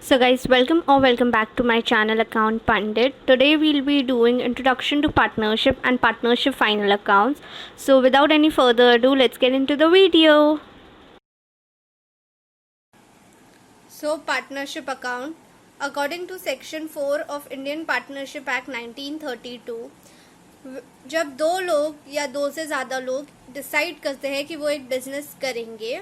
So guys, welcome back to my channel Account Pandit. Today we'll be doing introduction to partnership and partnership final accounts. So without any further ado, let's get into the video. So partnership account, according to section 4 of Indian Partnership Act 1932, जब दो लोग या दो से ज़्यादा लोग decide करते हैं कि वो एक बिजनेस करेंगे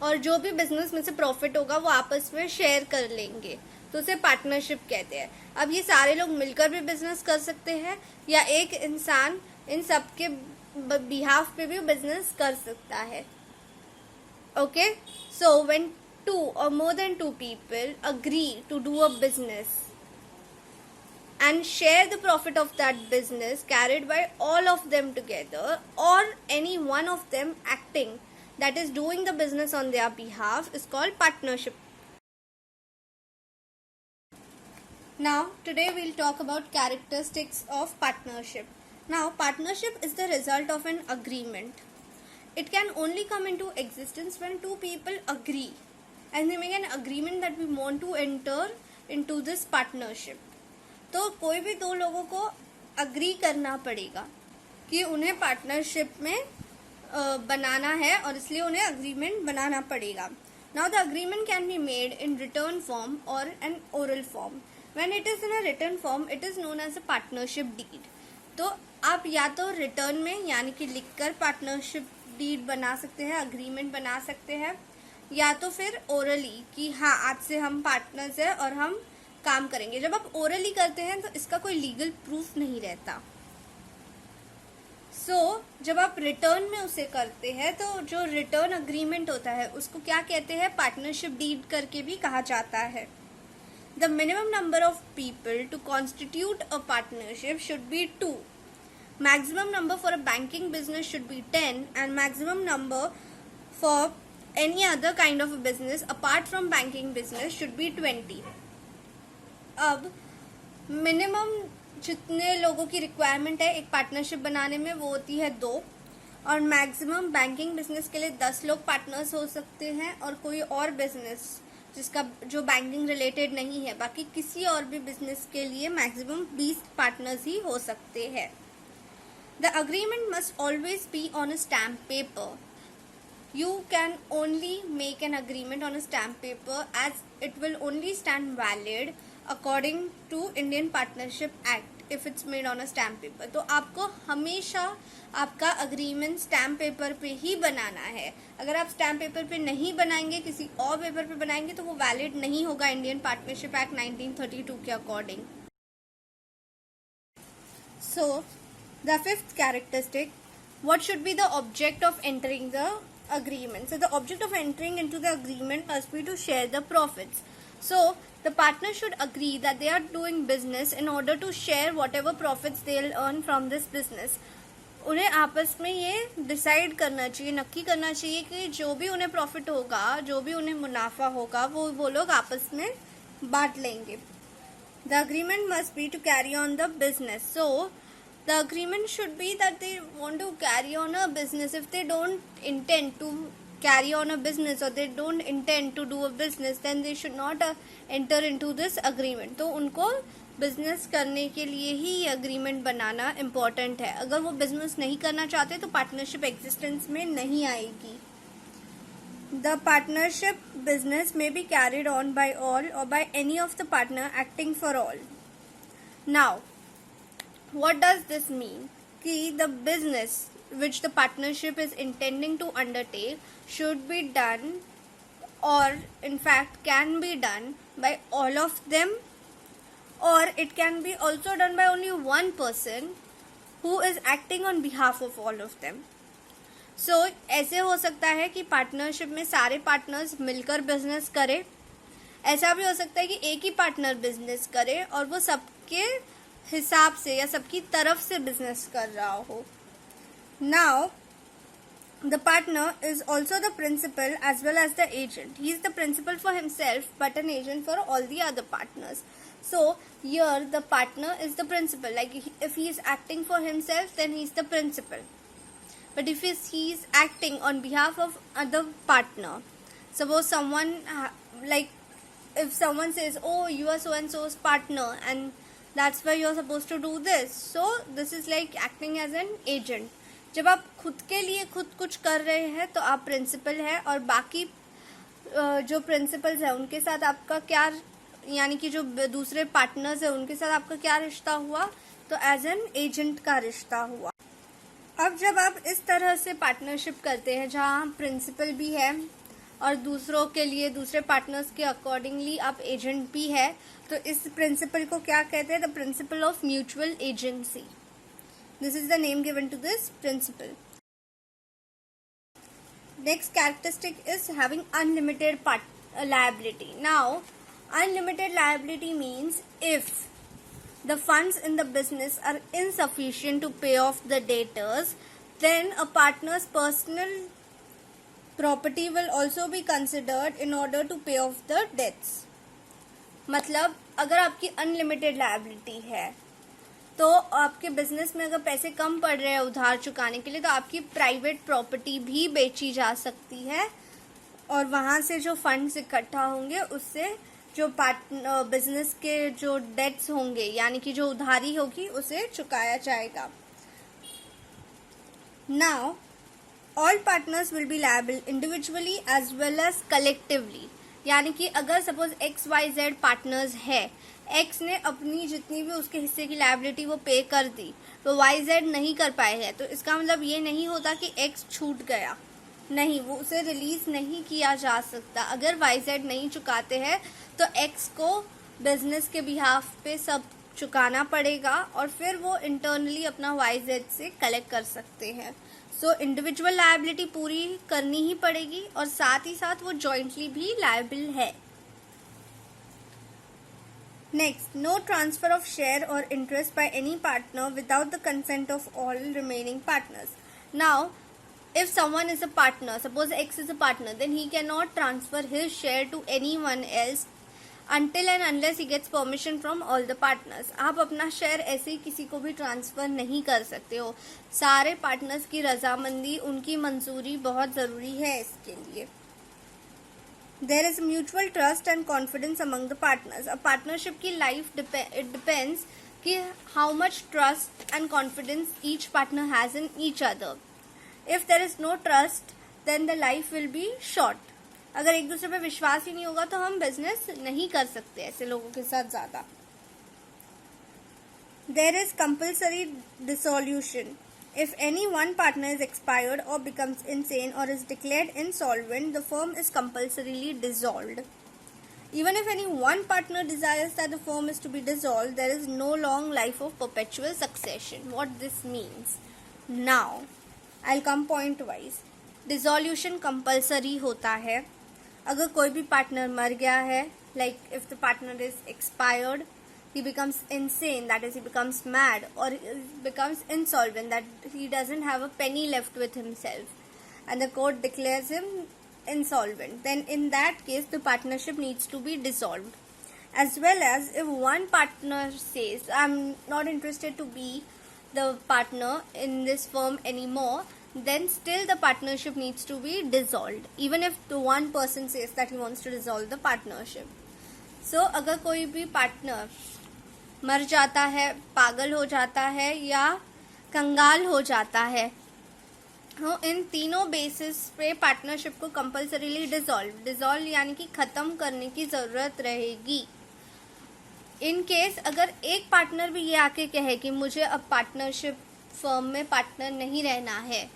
और जो भी बिजनेस में से प्रॉफिट होगा वो आपस में शेयर कर लेंगे तो उसे पार्टनरशिप कहते हैं। अब ये सारे लोग मिलकर भी बिजनेस कर सकते हैं या एक इंसान इन सब के बिहाफ पे भी बिजनेस कर सकता है। Okay, so when two or more than two people agree to do a business and share the profit of that business carried by all of them together, or any one of them acting, that is doing the business on their behalf, is called partnership. Now today we'll talk about characteristics of partnership. Now partnership is the result of an agreement. It can only come into existence when two people agree and they make an agreement that we want to enter into this partnership. तो कोई भी दो लोगों को agree करना पड़ेगा कि उन्हें पार्टनरशिप में बनाना है और इसलिए उन्हें अग्रीमेंट बनाना पड़ेगा. Now the agreement can be made in written form or an oral form. When it is in a written form, it is known as a partnership deed. तो आप या तो रिटर्न में यानी कि लिखकर पार्टनरशिप डीड बना सकते हैं, अग्रीमेंट बना सकते हैं, या तो फिर ओरली कि हाँ आज से हम पार्टनर्स हैं और हम काम करेंगे. जब आप ओरली करते हैं तो इसका कोई लीगल प्रूफ नहीं रहता. जब आप रिटर्न में उसे करते हैं तो जो रिटर्न अग्रीमेंट होता है उसको क्या कहते हैं, पार्टनरशिप डीड करके भी कहा जाता है. The minimum number of people to constitute a partnership should be 2. Maximum number for a banking business should be 10 and maximum number for any other kind of a business apart from banking business should be 20. अब minimum जितने लोगों की requirement है एक partnership बनाने में वो होती है 2, और मैक्सिमम बैंकिंग बिजनेस के लिए 10 लोग पार्टनर्स हो सकते हैं, और कोई और बिजनेस जिसका जो बैंकिंग रिलेटेड नहीं है बाकी किसी और भी बिजनेस के लिए मैक्सिमम 20 पार्टनर्स ही हो सकते हैं. The agreement must always be on a stamp paper. You can only make an agreement on a stamp paper as it will only stand valid according to Indian Partnership Act if it's made on a stamp paper. तो आपको हमेशा आपका agreement stamp paper पे ही बनाना है. अगर आप stamp paper पे नहीं बनाएंगे, किसी और पेपर पे बनाएंगे तो वो वैलिड नहीं होगा इंडियन पार्टनरशिप एक्ट 1932 के according. So the fifth characteristic, what should be the object of entering the agreement? So the object of entering into the agreement must be to share the profits. So the partners should agree that they are doing business in order to share whatever profits they'll earn from this business. उन्हें आपस में ये decide करना चाहिए, नक्की करना चाहिए कि जो भी उन्हें प्रॉफिट होगा, जो भी उन्हें मुनाफा होगा वो लोग आपस में बांट लेंगे. The agreement must be to carry on the business. So the agreement should be that they want to carry on a business. If they don't intend to carry on a business or they don't intend to do a business, then they should not enter into this agreement. तो उनको business करने के लिए ही ये agreement बनाना important है. अगर वो business नहीं करना चाहते तो पार्टनरशिप एग्जिस्टेंस में नहीं आएगी. The partnership business may be carried on by all or by any of the partner acting for all. Now what does this mean? कि the business which the partnership is intending to undertake should be done, or in fact can be done by all of them, or it can be also done by only one person who is acting on behalf of all of them. So ऐसे हो सकता है कि partnership में सारे partners मिलकर business करें. ऐसा भी हो सकता है कि एक ही पार्टनर बिजनेस करे और वो सबके हिसाब से या सबकी तरफ से बिजनेस कर रहा हो. Now the partner is also the principal as well as the agent. He is the principal for himself but an agent for all the other partners. So here the partner is the principal. Like if he is acting for himself, then he is the principal. But if he is acting on behalf of other partner, suppose someone like if someone says, oh, you are so and so's partner and that's why you're supposed to do this. So this is like acting as an agent. जब आप खुद के लिए खुद कुछ कर रहे हैं तो आप प्रिंसिपल है, और बाकी जो प्रिंसिपल्स है उनके साथ आपका क्या, यानी कि जो दूसरे पार्टनर्स है उनके साथ आपका क्या रिश्ता हुआ, तो एज एन एजेंट का रिश्ता हुआ. अब जब आप इस तरह से पार्टनरशिप करते हैं जहाँ प्रिंसिपल भी है और दूसरों के लिए दूसरे पार्टनर्स के अकॉर्डिंगली आप एजेंट भी है, तो इस प्रिंसिपल को क्या कहते हैं? The principal of mutual agency. This is the name given to this principal. Next characteristic is having unlimited liability. Now, unlimited liability means if the funds in the business are insufficient to pay off the debtors, then a partner's personal property will also be considered in order to pay off the debts. मतलब अगर आपकी unlimited liability है तो आपके business में अगर पैसे कम पड़ रहे हैं उधार चुकाने के लिए, तो आपकी प्राइवेट प्रॉपर्टी भी बेची जा सकती है और वहाँ से जो फंड्स इकट्ठा होंगे उससे जो बिजनेस के जो डेट्स होंगे, यानी कि जो उधारी होगी, उसे चुकाया जाएगा. Now all partners will be liable individually as well as collectively. यानी कि अगर सपोज XYZ पार्टनर्स है, X ने अपनी जितनी भी उसके हिस्से की लायबिलिटी वो पे कर दी, तो YZ नहीं कर पाए हैं, तो इसका मतलब ये नहीं होता कि X छूट गया. नहीं, वो उसे रिलीज नहीं किया जा सकता. अगर YZ नहीं चुकाते हैं तो X को बिजनेस के बिहाफ पे सब चुकाना पड़ेगा और फिर वो इंटरनली अपना YZ से कलेक्ट कर सकते हैं. सो इंडिविजुअल लायबिलिटी पूरी करनी ही पड़ेगी और साथ ही साथ वो जॉइंटली भी लायबल है. Next, no transfer of share और interest by any partner without the consent of all remaining partners. Now if someone is a partner, suppose X is a partner, then he cannot transfer his share to anyone else until and unless he gets permission from all the partners. आप अपना share ऐसे ही किसी को भी transfer नहीं कर सकते हो. सारे पार्टनर्स की रजामंदी, उनकी मंजूरी बहुत जरूरी है इसके लिए. There is mutual trust and confidence among the partners. A partnership की life it depends कि how much trust and confidence each partner has in each other. If there is no trust, then the life will be short. अगर एक दूसरे पे विश्वास ही नहीं होगा तो हम बिजनेस नहीं कर सकते ऐसे लोगों के साथ ज्यादा. There is compulsory dissolution. If any one partner is expired or becomes insane or is declared insolvent, the firm is compulsorily dissolved. Even if any one partner desires that the firm is to be dissolved, there is no long life of perpetual succession. What this means? Now, I'll come point wise. Dissolution compulsory होता है. अगर कोई भी partner मर गया है, like if the partner is expired, he becomes insane, that is he becomes mad, or becomes insolvent, that he doesn't have a penny left with himself, and the court declares him insolvent, then in that case the partnership needs to be dissolved. As well as if one partner says, I'm not interested to be the partner in this firm anymore, then still the partnership needs to be dissolved, even if the one person says that he wants to dissolve the partnership. So अगर कोई भी partner मर जाता है, पागल हो जाता है या कंगाल हो जाता है, तो इन तीनों बेसिस पे पार्टनरशिप को कंपल्सरीली डिसॉल्व यानी कि खत्म करने की जरूरत रहेगी. इन केस अगर एक पार्टनर भी ये आके कहे कि मुझे अब पार्टनरशिप फर्म में पार्टनर नहीं रहना है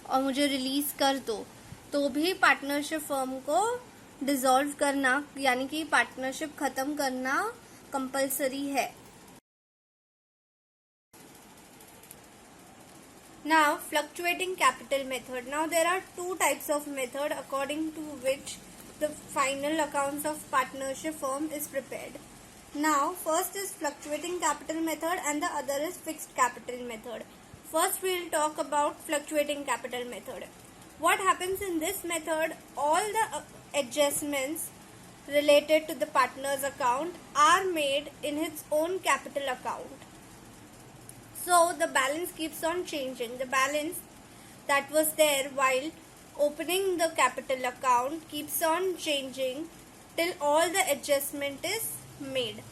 और मुझे रिलीज कर दो, तो भी पार्टनरशिप फर्म को डिसॉल्व करना यानी कि पार्टनरशिप खत्म करना कंपल्सरी है. Now, fluctuating capital method. Now, there are two types of method according to which the final accounts of partnership firm is prepared. Now, first is fluctuating capital method and the other is fixed capital method. First, we will talk about fluctuating capital method. What happens in this method? All the adjustments related to the partner's account are made in his own capital account. So, the balance keeps on changing. The balance that was there while opening the capital account keeps on changing till all the adjustment is made.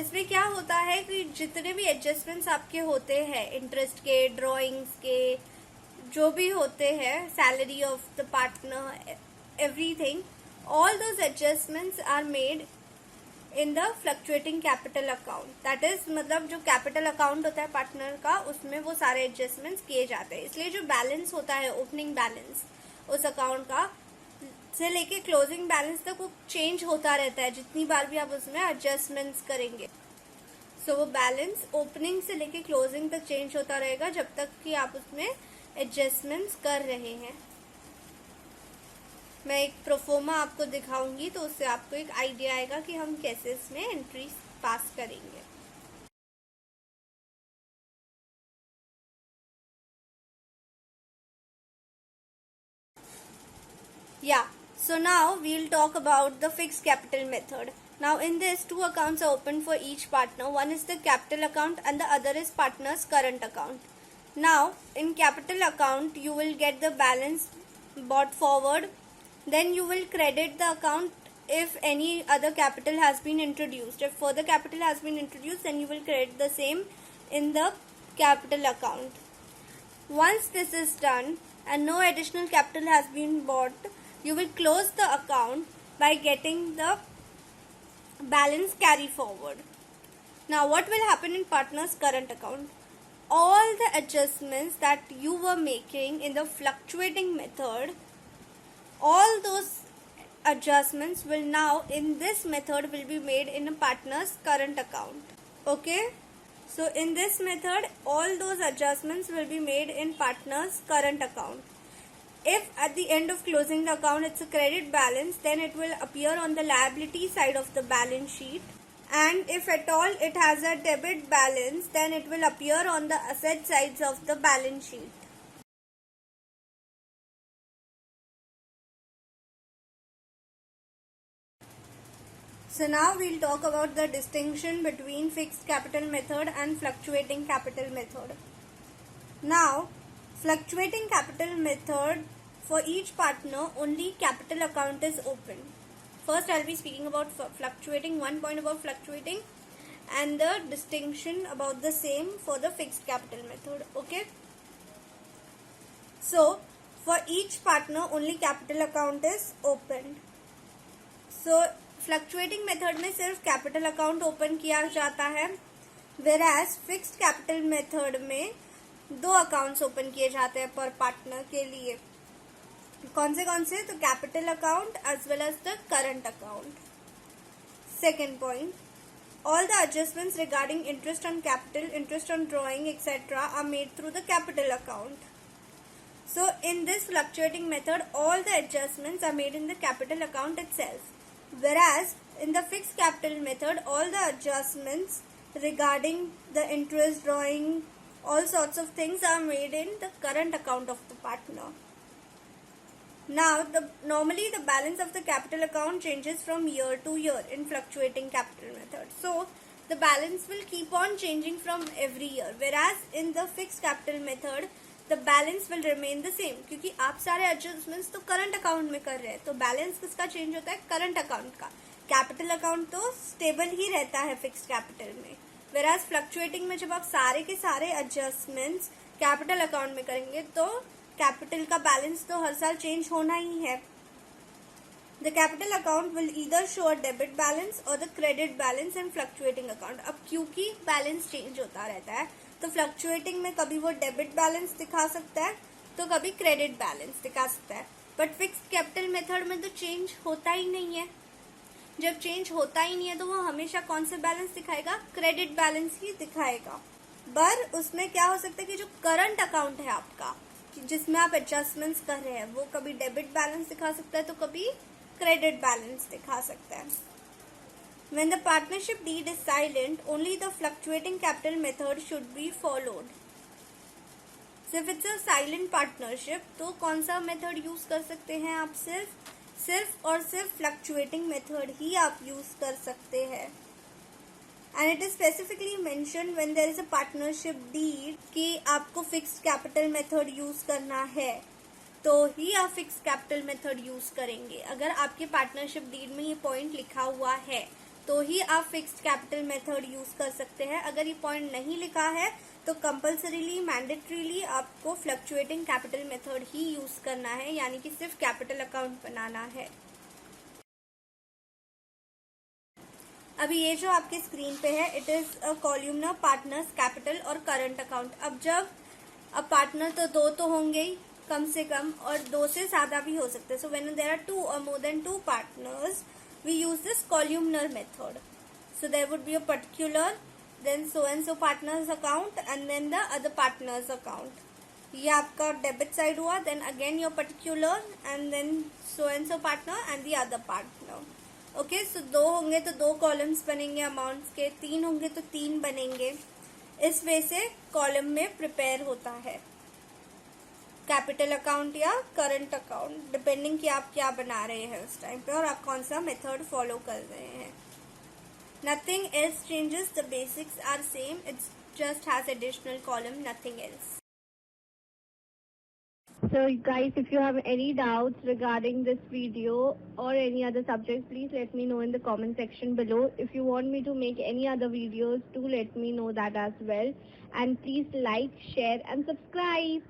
इसमें क्या होता है कि जितने भी adjustments आपके होते हैं, इंटरेस्ट के, ड्राइंग्स के, जो भी होते हैं, salary of the partner, everything, all those adjustments are made in the fluctuating capital account. That is मतलब जो कैपिटल अकाउंट होता है पार्टनर का, उसमें वो सारे एडजस्टमेंट्स किए जाते हैं. इसलिए जो बैलेंस होता है, ओपनिंग बैलेंस उस अकाउंट का से लेके क्लोजिंग बैलेंस तक वो चेंज होता रहता है जितनी बार भी आप उसमें एडजस्टमेंट्स करेंगे. सो वो बैलेंस ओपनिंग से लेके क्लोजिंग तक चेंज होता रहेगा जब तक कि आप उसमें एडजस्टमेंट्स कर रहे हैं. मैं एक प्रोफोमा आपको दिखाऊंगी तो उससे आपको एक आइडिया आएगा कि हम कैसे इसमें एंट्रीज पास करेंगे. Yeah, so now we'll talk about the fixed capital method. Now in this, two accounts are opened for each partner. One is the capital account and the other is partner's current account. Now in capital account you will get the balance brought forward. Then you will credit the account if any other capital has been introduced. If further capital has been introduced, then you will credit the same in the capital account. Once this is done and no additional capital has been bought, you will close the account by getting the balance carry forward. Now what will happen in partner's current account? All the adjustments that you were making in the fluctuating method, all those adjustments will now in this method will be made in a partner's current account. Okay, so in this method all those adjustments will be made in partner's current account. If at the end of closing the account it's a credit balance, then it will appear on the liability side of the balance sheet, and if at all it has a debit balance, then it will appear on the asset sides of the balance sheet. So now we'll talk about the distinction between fixed capital method and fluctuating capital method. Now, fluctuating capital method, for each partner only capital account is open. First I'll be speaking about fluctuating, one point about fluctuating and the distinction about the same for the fixed capital method. Okay. So for each partner only capital account is opened. So fluctuating method में सिर्फ capital account open किया जाता है, वेराज fixed capital method में दो accounts open किए जाते हैं पर पार्टनर के लिए. कौन से? तो capital account as well as the current account. Second point, all the adjustments regarding interest on capital, interest on drawing, etc. are made through the capital account. So in this fluctuating method, all the adjustments are made in the capital account itself. Whereas in the fixed capital method, all the adjustments regarding the interest, drawing, all sorts of things are made in the current account of the partner. Now, normally the balance of the capital account changes from year to year in fluctuating capital method. So, the balance will keep on changing from every year. Whereas in the fixed capital method, the balance will remain the same. क्योंकि आप सारे adjustments तो current account में कर रहे हैं, तो balance किसका change होता है? Current account का. Capital account तो stable ही रहता है fixed capital में. Whereas fluctuating में जब आप सारे के सारे adjustments capital account में करेंगे तो कैपिटल का बैलेंस तो हर साल चेंज होना ही है. The capital account will either show a debit balance और the credit balance in fluctuating account. अब क्योंकि बैलेंस चेंज होता रहता है तो फ्लक्चुएटिंग में कभी वो डेबिट बैलेंस दिखा सकता है तो कभी क्रेडिट बैलेंस दिखा सकता है. बट फिक्स्ड कैपिटल मेथड में तो चेंज होता ही नहीं है. जब चेंज होता ही नहीं है तो वो हमेशा कौन सा बैलेंस दिखाएगा? क्रेडिट बैलेंस ही दिखाएगा. पर उसमें क्या हो सकता है कि जो करंट अकाउंट है आपका, जिसमें आप एडजस्टमेंट्स कर रहे हैं, वो कभी डेबिट बैलेंस दिखा सकता है तो कभी क्रेडिट बैलेंस दिखा सकता है. When the partnership deed is silent, only the fluctuating capital method should be followed. So if it's a silent partnership, तो कौन सा मेथड यूज कर सकते हैं आप? सिर्फ और सिर्फ फ्लक्चुएटिंग मेथड ही आप यूज कर सकते हैं. And it is specifically mentioned when there is a partnership deed कि आपको fixed capital method use करना है. तो ही आप फिक्स कैपिटल मेथड यूज करेंगे। अगर आपके पार्टनरशिप डीड में ये पॉइंट लिखा हुआ है तो ही आप फिक्स्ड कैपिटल मेथड यूज कर सकते हैं। अगर ये पॉइंट नहीं लिखा है तो कंपल्सरीली मैंडेटरीली आपको फ्लक्चुएटिंग कैपिटल मेथड ही यूज करना है, यानी कि सिर्फ कैपिटल अकाउंट बनाना है। अभी ये जो आपके स्क्रीन पे है, it is a columnar partners capital और करंट अकाउंट। अब पार्टनर तो दो तो होंगे ही कम से कम, और दो से ज्यादा भी हो सकते हैं। So when there are two और more than two partners we use this columnar method. So there would be a particular, then so and so partner's account and then the other partner's account. ये आपका debit side हुआ, then again your particular and then so and so partner and the other partner. Okay, so दो होंगे तो दो columns बनेंगे amounts के, तीन होंगे तो तीन बनेंगे। इस वे से कॉलम में प्रिपेयर होता है कैपिटल अकाउंट या करंट अकाउंट, डिपेंडिंग कि आप क्या बना रहे हैं उस टाइम पे और आप कौन सा मेथड फॉलो कर रहे हैं। Nothing else changes, the basics are same, it's just has additional column, nothing else. So guys, if you have any doubts regarding this video or any other subject, please let me know in the comment section below. If you want me to make any other videos, do let me know that as well. And please like, share and subscribe.